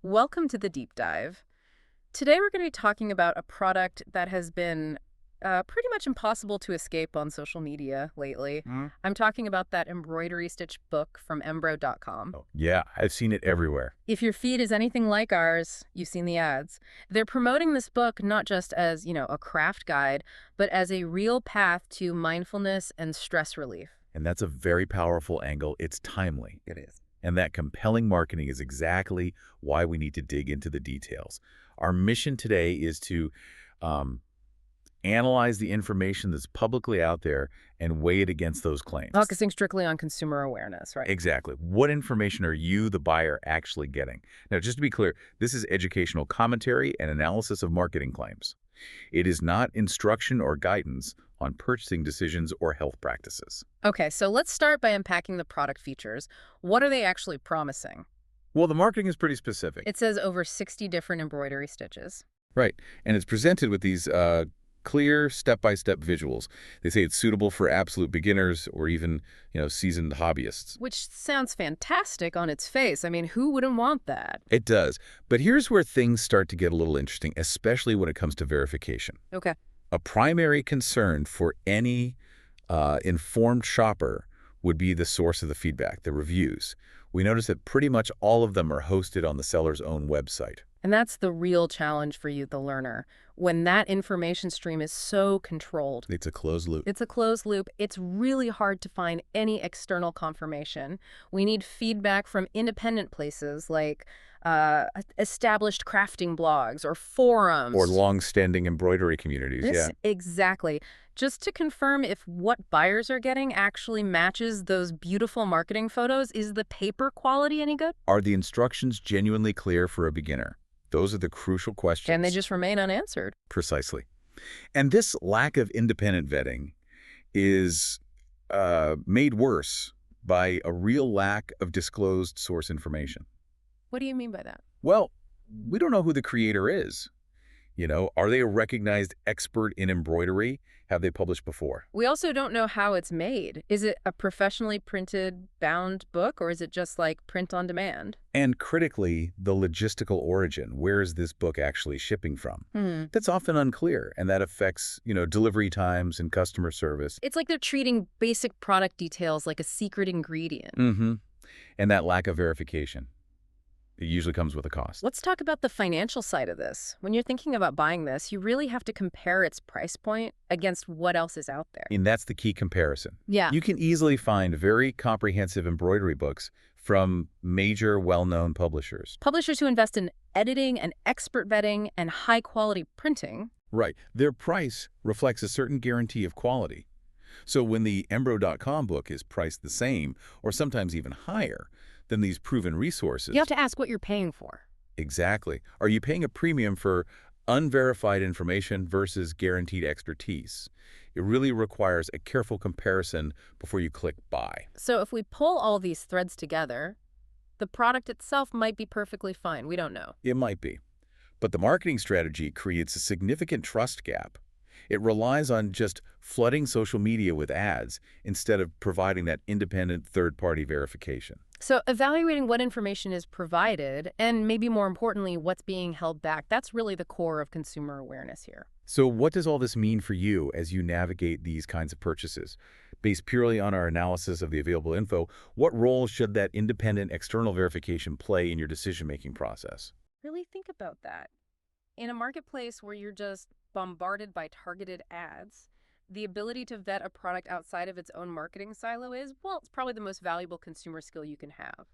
Welcome to the deep dive. Today we're going to be talking about a product that has been pretty much impossible to escape on social media lately. Mm. I'm talking about that embroidery stitch book from Embro.com. Oh, yeah, I've seen it everywhere. If your feed is anything like ours, you've seen the ads. They're promoting this book not just as, a craft guide, but as a real path to mindfulness and stress relief. And that's a very powerful angle. It's timely. It is. And that compelling marketing is exactly why we need to dig into the details. Our mission today is to um, analyze the information that's publicly out there and weigh it against those claims. Focusing strictly on consumer awareness, right? Exactly. What information are you, the buyer, actually getting? Now, just to be clear, this is educational commentary and analysis of marketing claims. It is not instruction or guidance on purchasing decisions or health practices. Okay, so let's start by unpacking the product features. What are they actually promising? Well, the marketing is pretty specific. It says over 60 different embroidery stitches. Right. And it's presented with these clear step-by-step visuals. They say it's suitable for absolute beginners or even, seasoned hobbyists. Which sounds fantastic on its face. I mean, who wouldn't want that? It does. But here's where things start to get a little interesting, especially when it comes to verification. Okay. A primary concern for any informed shopper would be the source of the feedback, the reviews. We notice that pretty much all of them are hosted on the seller's own website. And that's the real challenge for you, the learner. When that information stream is so controlled, It's a closed loop. it's a closed loop, it's really hard to find any external confirmation. We need feedback from independent places like established crafting blogs or forums. Or long-standing embroidery communities, yeah. Exactly. Just to confirm if what buyers are getting actually matches those beautiful marketing photos, is the paper quality any good? Are the instructions genuinely clear for a beginner? Those are the crucial questions. And they just remain unanswered. Precisely. And this lack of independent vetting is made worse by a real lack of disclosed source information. What do you mean by that? Well, we don't know who the creator is. Are they a recognized expert in embroidery? Have they published before? We also don't know how it's made. Is it a professionally printed, bound book, or is it just like print on demand? And critically, the logistical origin. Where is this book actually shipping from? That's often unclear, and that affects, delivery times and customer service. It's like they're treating basic product details like a secret ingredient. And that lack of verification. It usually comes with a cost. Let's talk about the financial side of this. When you're thinking about buying this, you really have to compare its price point against what else is out there. And that's the key comparison. Yeah. You can easily find very comprehensive embroidery books from major well-known publishers. Publishers who invest in editing and expert vetting and high-quality printing. Right. Their price reflects a certain guarantee of quality. So when the Embro.com book is priced the same, or sometimes even higher, than these proven resources. You have to ask what you're paying for. Exactly. Are you paying a premium for unverified information versus guaranteed expertise? It really requires a careful comparison before you click buy. So if we pull all these threads together, the product itself might be perfectly fine. We don't know. It might be. But the marketing strategy creates a significant trust gap. It relies on just flooding social media with ads instead of providing that independent third-party verification. So evaluating what information is provided, and maybe more importantly, what's being held back, that's really the core of consumer awareness here. So what does all this mean for you as you navigate these kinds of purchases? Based purely on our analysis of the available info, what role should that independent external verification play in your decision-making process? Really think about that. In a marketplace where you're just bombarded by targeted ads, the ability to vet a product outside of its own marketing silo is, well, it's probably the most valuable consumer skill you can have.